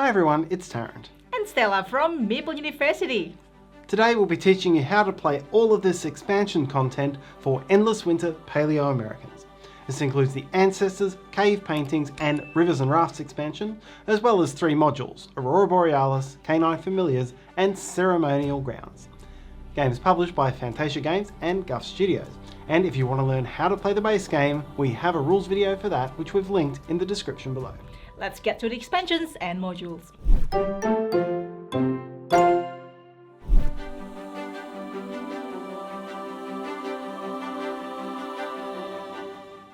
Hi everyone, it's Tarrant. And Stella from Meeple University. Today we'll be teaching you how to play all of this expansion content for Endless Winter Paleoamericans. This includes the Ancerstors, Cave Paintings and Rivers and Rafts expansion, as well as 3 modules, Aurora Borealis, Canine Familiars and Ceremonial Grounds. Games published by Fantasia Games and Guf Studios. And if you want to learn how to play the base game, we have a rules video for that which we've linked in the description below. Let's get to the expansions and modules.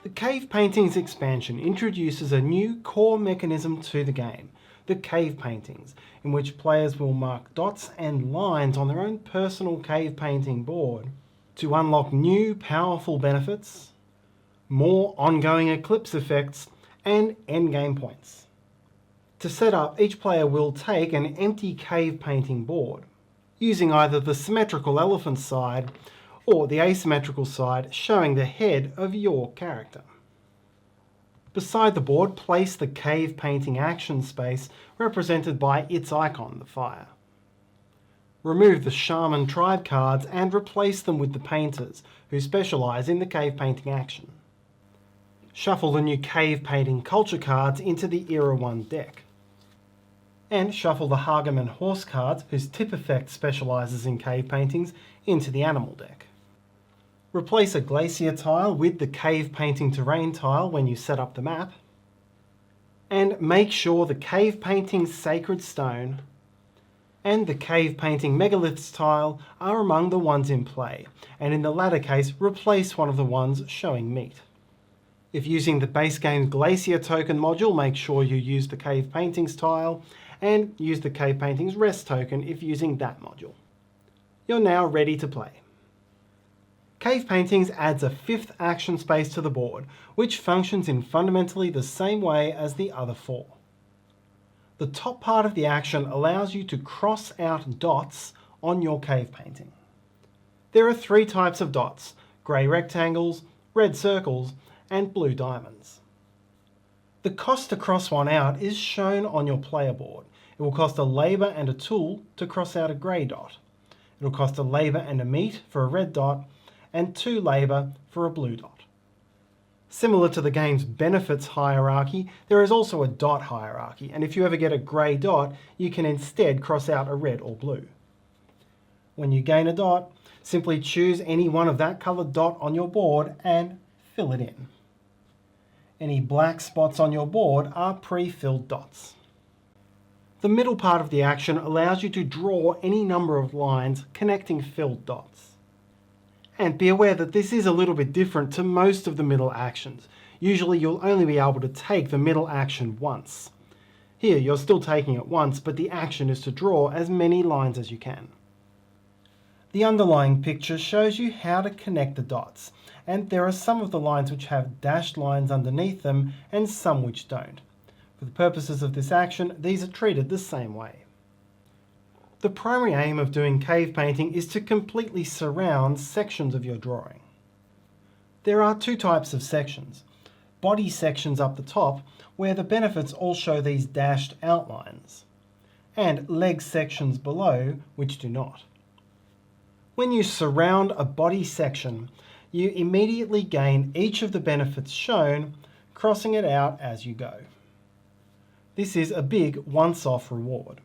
The Cave Paintings expansion introduces a new core mechanism to the game, the Cave Paintings, in which players will mark dots and lines on their own personal cave painting board to unlock new powerful benefits, more ongoing eclipse effects, and endgame points. To set up, each player will take an empty cave painting board, using either the symmetrical elephant side or the asymmetrical side showing the head of your character. Beside the board, place the cave painting action space represented by its icon, the fire. Remove the Shaman tribe cards and replace them with the painters, who specialise in the cave painting action. Shuffle the new cave painting culture cards into the Era 1 deck. And shuffle the Hageman horse cards, whose tip effect specialises in cave paintings, into the animal deck. Replace a glacier tile with the cave painting terrain tile when you set up the map. And make sure the cave painting sacred stone and the cave painting megaliths tile are among the ones in play, and in the latter case replace one of the ones showing meat. If using the base game's glacier token module, make sure you use the cave paintings tile and use the cave paintings rest token if using that module. You're now ready to play. Cave Paintings adds a 5th action space to the board, which functions in fundamentally the same way as the other 4. The top part of the action allows you to cross out dots on your cave painting. There are 3 types of dots: grey rectangles, red circles, and blue diamonds. The cost to cross one out is shown on your player board. It will cost a labour and a tool to cross out a grey dot. It will cost a labour and a meat for a red dot, and 2 labour for a blue dot. Similar to the game's benefits hierarchy, there is also a dot hierarchy, and if you ever get a grey dot, you can instead cross out a red or blue. When you gain a dot, simply choose any one of that coloured dot on your board and fill it in. Any black spots on your board are pre-filled dots. The middle part of the action allows you to draw any number of lines connecting filled dots. And be aware that this is a little bit different to most of the middle actions. Usually you'll only be able to take the middle action once. Here you're still taking it once, but the action is to draw as many lines as you can. The underlying picture shows you how to connect the dots, and there are some of the lines which have dashed lines underneath them and some which don't. For the purposes of this action, these are treated the same way. The primary aim of doing cave painting is to completely surround sections of your drawing. There are 2 types of sections: body sections up the top, where the benefits all show these dashed outlines, and leg sections below, which do not. When you surround a body section, you immediately gain each of the benefits shown, crossing it out as you go. This is a big once-off reward.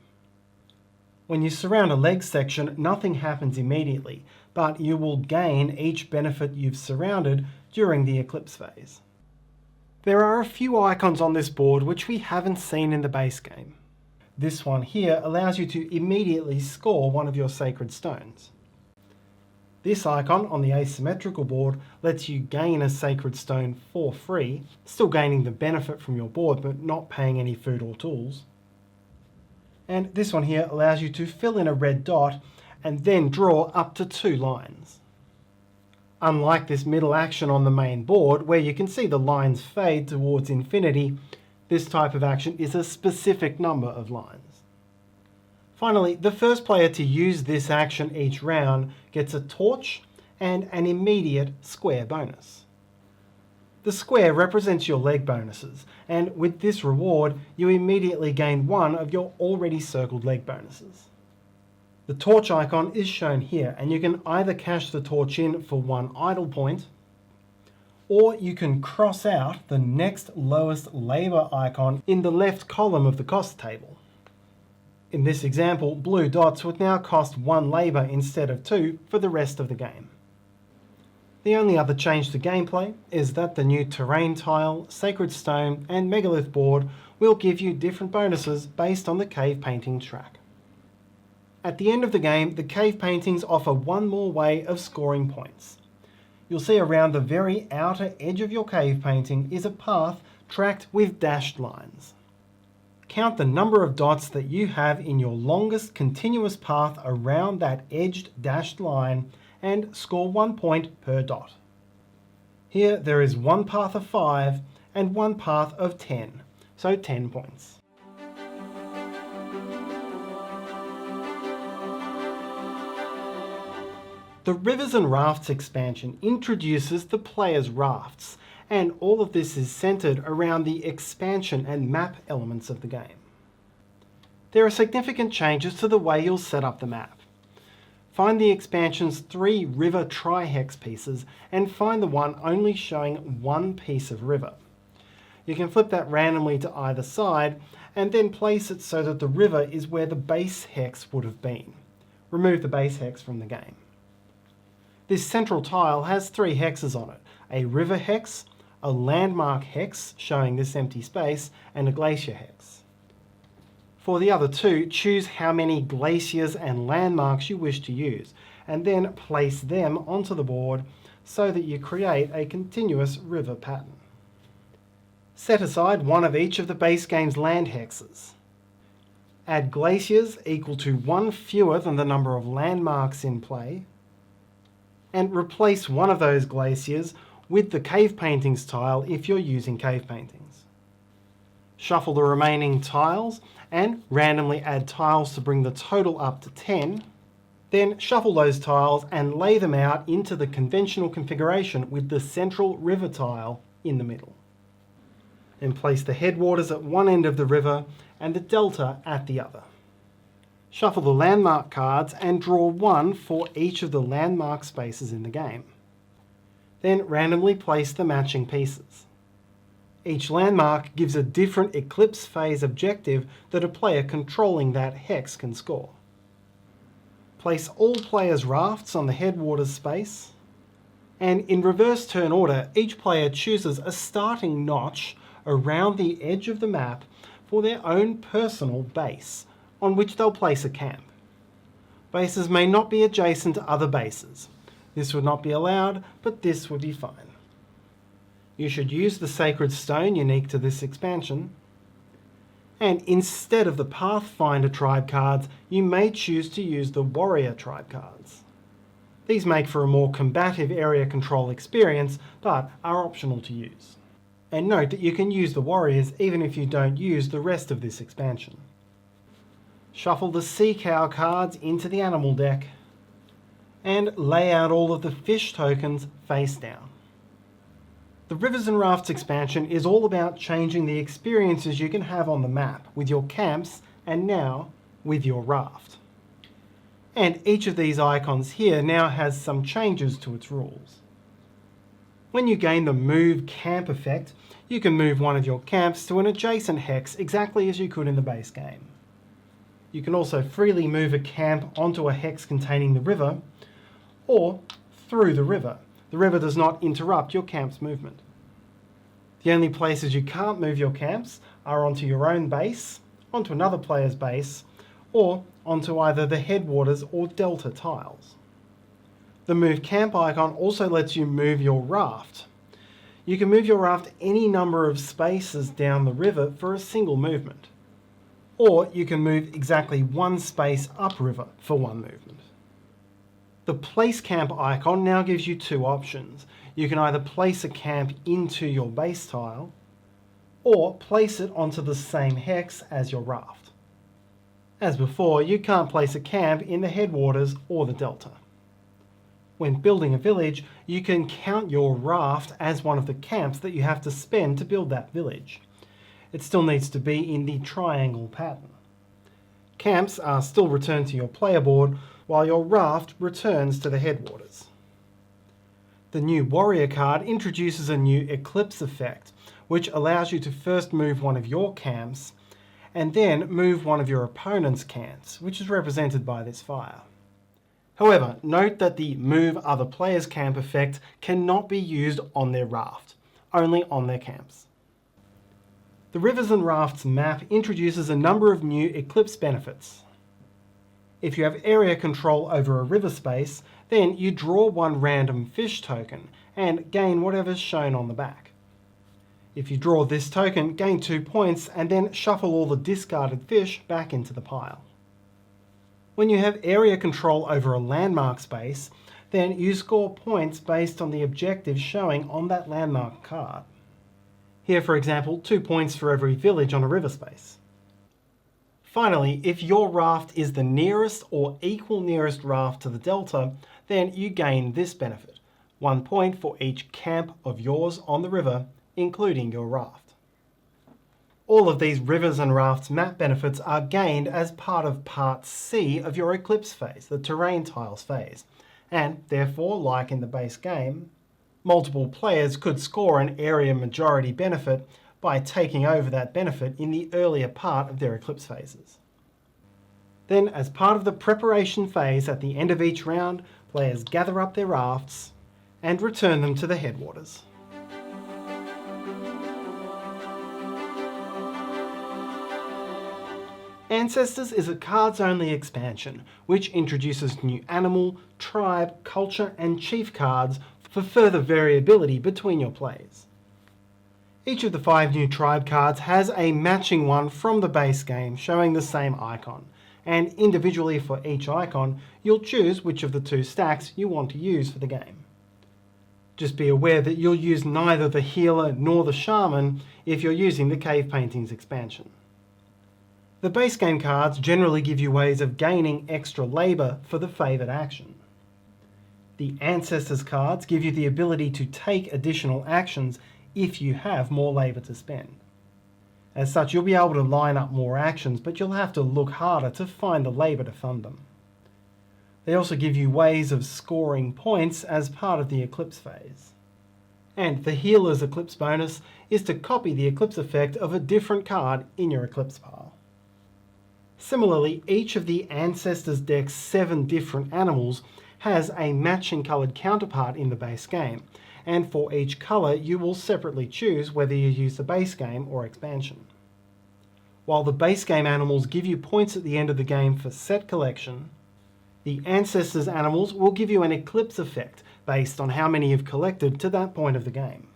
When you surround a leg section, nothing happens immediately, but you will gain each benefit you've surrounded during the eclipse phase. There are a few icons on this board which we haven't seen in the base game. This one here allows you to immediately score one of your sacred stones. This icon on the asymmetrical board lets you gain a sacred stone for free, still gaining the benefit from your board but not paying any food or tools. And this one here allows you to fill in a red dot and then draw up to 2 lines. Unlike this middle action on the main board, where you can see the lines fade towards infinity, this type of action is a specific number of lines. Finally, the first player to use this action each round gets a torch and an immediate square bonus. The square represents your leg bonuses, and with this reward, you immediately gain one of your already circled leg bonuses. The torch icon is shown here, and you can either cash the torch in for 1 idle point, or you can cross out the next lowest labour icon in the left column of the cost table. In this example, blue dots would now cost 1 labour instead of 2 for the rest of the game. The only other change to gameplay is that the new terrain tile, sacred stone and megalith board will give you different bonuses based on the cave painting track. At the end of the game, the cave paintings offer one more way of scoring points. You'll see around the very outer edge of your cave painting is a path tracked with dashed lines. Count the number of dots that you have in your longest continuous path around that edged dashed line and score 1 point per dot. Here there is one path of 5 and one path of 10, so 10 points. The Rivers and Rafts expansion introduces the player's rafts, and all of this is centered around the expansion and map elements of the game. There are significant changes to the way you'll set up the map. Find the expansion's 3 river tri-hex pieces and find the one only showing 1 piece of river. You can flip that randomly to either side and then place it so that the river is where the base hex would have been. Remove the base hex from the game. This central tile has 3 hexes on it: a river hex, a landmark hex showing this empty space, and a glacier hex. For the other 2, choose how many glaciers and landmarks you wish to use, and then place them onto the board so that you create a continuous river pattern. Set aside one of each of the base game's land hexes. Add glaciers equal to 1 fewer than the number of landmarks in play, and replace one of those glaciers with the cave paintings tile if you're using cave paintings. Shuffle the remaining tiles and randomly add tiles to bring the total up to 10. Then shuffle those tiles and lay them out into the conventional configuration with the central river tile in the middle. Then place the headwaters at one end of the river and the delta at the other. Shuffle the landmark cards and draw 1 for each of the landmark spaces in the game. Then randomly place the matching pieces. Each landmark gives a different eclipse phase objective that a player controlling that hex can score. Place all players' rafts on the headwaters space, and in reverse turn order, each player chooses a starting notch around the edge of the map for their own personal base, on which they'll place a camp. Bases may not be adjacent to other bases. This would not be allowed, but this would be fine. You should use the sacred stone unique to this expansion, and instead of the Pathfinder tribe cards, you may choose to use the warrior tribe cards. These make for a more combative area control experience, but are optional to use. And note that you can use the warriors even if you don't use the rest of this expansion. Shuffle the sea cow cards into the animal deck, and lay out all of the fish tokens face down. The Rivers and Rafts expansion is all about changing the experiences you can have on the map with your camps and now with your raft. And each of these icons here now has some changes to its rules. When you gain the Move Camp effect, you can move one of your camps to an adjacent hex exactly as you could in the base game. You can also freely move a camp onto a hex containing the river, or through the river. The river does not interrupt your camp's movement. The only places you can't move your camps are onto your own base, onto another player's base, or onto either the headwaters or delta tiles. The Move Camp icon also lets you move your raft. You can move your raft any number of spaces down the river for a single movement. Or you can move exactly 1 space upriver for 1 movement. The Place Camp icon now gives you 2 options. You can either place a camp into your base tile, or place it onto the same hex as your raft. As before, you can't place a camp in the headwaters or the delta. When building a village, you can count your raft as one of the camps that you have to spend to build that village. It still needs to be in the triangle pattern. Camps are still returned to your player board, while your raft returns to the headwaters. The new warrior card introduces a new eclipse effect, which allows you to first move one of your camps, and then move one of your opponent's camps, which is represented by this fire. However, note that the move other players' camp effect cannot be used on their raft, only on their camps. The Rivers and Rafts map introduces a number of new eclipse benefits. If you have area control over a river space, then you draw one random fish token and gain whatever's shown on the back. If you draw this token, gain 2 points and then shuffle all the discarded fish back into the pile. When you have area control over a landmark space, then you score points based on the objectives showing on that landmark card. Here, for example, 2 points for every village on a river space. Finally, if your raft is the nearest or equal nearest raft to the delta, then you gain this benefit, 1 point for each camp of yours on the river, including your raft. All of these Rivers and Rafts map benefits are gained as part of Part C of your Eclipse phase, the Terrain Tiles phase, and therefore, like in the base game, multiple players could score an area majority benefit by taking over that benefit in the earlier part of their Eclipse phases. Then, as part of the preparation phase at the end of each round, players gather up their rafts and return them to the headwaters. Ancerstors is a cards-only expansion, which introduces new animal, tribe, culture and chief cards for further variability between your plays. Each of the 5 new tribe cards has a matching one from the base game showing the same icon, and individually for each icon, you'll choose which of the 2 stacks you want to use for the game. Just be aware that you'll use neither the healer nor the shaman if you're using the Cave Paintings expansion. The base game cards generally give you ways of gaining extra labour for the favoured action. The Ancerstors cards give you the ability to take additional actions if you have more labour to spend. As such, you'll be able to line up more actions, but you'll have to look harder to find the labour to fund them. They also give you ways of scoring points as part of the Eclipse phase. And the Healer's Eclipse bonus is to copy the Eclipse effect of a different card in your Eclipse pile. Similarly, each of the Ancerstors deck's 7 different animals has a matching coloured counterpart in the base game, and for each colour you will separately choose whether you use the base game or expansion. While the base game animals give you points at the end of the game for set collection, the Ancerstors animals will give you an Eclipse effect based on how many you've collected to that point of the game.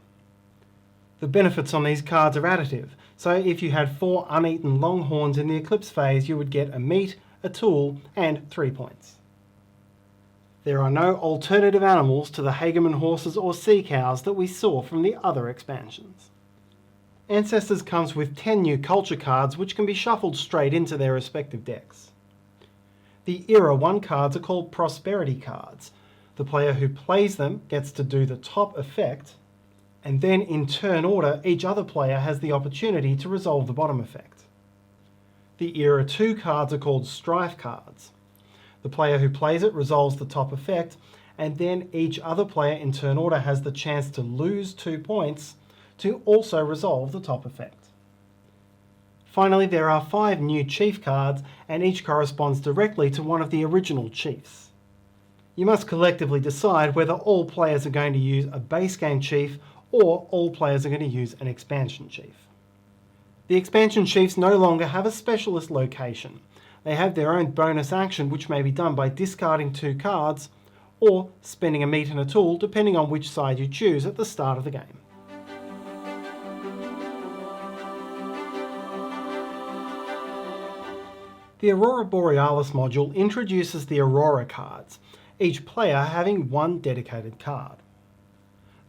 The benefits on these cards are additive, so if you had 4 uneaten longhorns in the Eclipse phase, you would get a meat, a tool, and 3 points. There are no alternative animals to the Hageman horses or sea cows that we saw from the other expansions. Ancerstors comes with 10 new culture cards which can be shuffled straight into their respective decks. The Era 1 cards are called Prosperity cards. The player who plays them gets to do the top effect, and then in turn order, each other player has the opportunity to resolve the bottom effect. The Era 2 cards are called Strife cards. The player who plays it resolves the top effect, and then each other player in turn order has the chance to lose 2 points to also resolve the top effect. Finally, there are 5 new Chief cards, and each corresponds directly to one of the original Chiefs. You must collectively decide whether all players are going to use a base game Chief or all players are going to use an expansion Chief. The expansion Chiefs no longer have a specialist location. They have their own bonus action which may be done by discarding 2 cards or spending a meat and a tool depending on which side you choose at the start of the game. The Aurora Borealis module introduces the Aurora cards, each player having 1 dedicated card.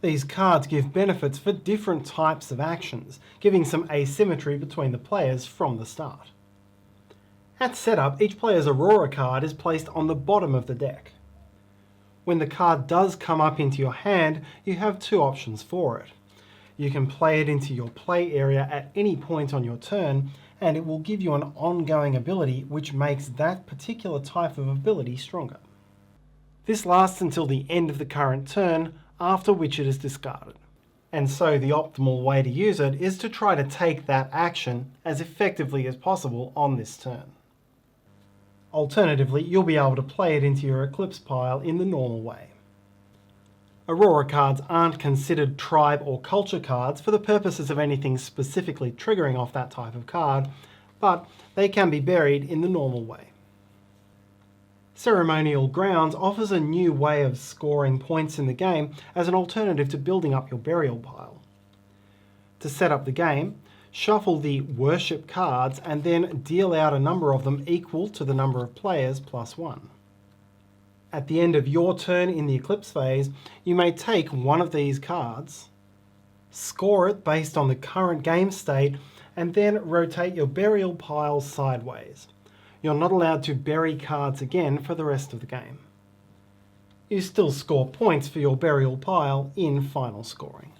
These cards give benefits for different types of actions, giving some asymmetry between the players from the start. At setup, each player's Aurora card is placed on the bottom of the deck. When the card does come up into your hand, you have two options for it. You can play it into your play area at any point on your turn, and it will give you an ongoing ability which makes that particular type of ability stronger. This lasts until the end of the current turn, after which it is discarded. And so the optimal way to use it is to try to take that action as effectively as possible on this turn. Alternatively, you'll be able to play it into your Eclipse pile in the normal way. Aurora cards aren't considered tribe or culture cards for the purposes of anything specifically triggering off that type of card, but they can be buried in the normal way. Ceremonial Grounds offers a new way of scoring points in the game as an alternative to building up your burial pile. To set up the game, shuffle the worship cards and then deal out a number of them equal to the number of players plus 1. At the end of your turn in the Eclipse phase, you may take one of these cards, score it based on the current game state, and then rotate your burial pile sideways. You're not allowed to bury cards again for the rest of the game. You still score points for your burial pile in final scoring.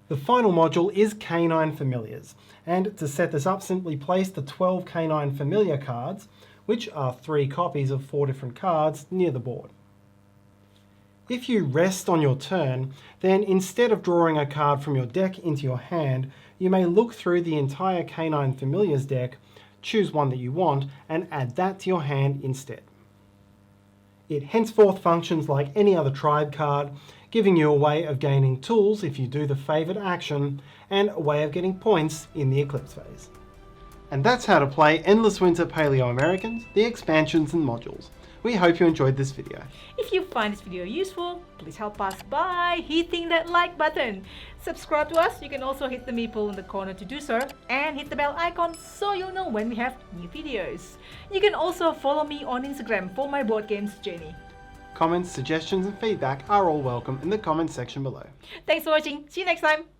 The final module is Canine Familiars, and to set this up, simply place the 12 Canine Familiar cards, which are 3 copies of 4 different cards, near the board. If you rest on your turn, then instead of drawing a card from your deck into your hand, you may look through the entire Canine Familiars deck, choose one that you want, and add that to your hand instead. It henceforth functions like any other tribe card, giving you a way of gaining tools if you do the favoured action, and a way of getting points in the Eclipse phase. And that's how to play Endless Winter Paleoamericans, the expansions and modules. We hope you enjoyed this video. If you find this video useful, please help us by hitting that like button. Subscribe to us. You can also hit the meeple in the corner to do so, and hit the bell icon so you'll know when we have new videos. You can also follow me on Instagram for my board games journey. Comments, suggestions and feedback are all welcome in the comments section below. Thanks for watching. See you next time.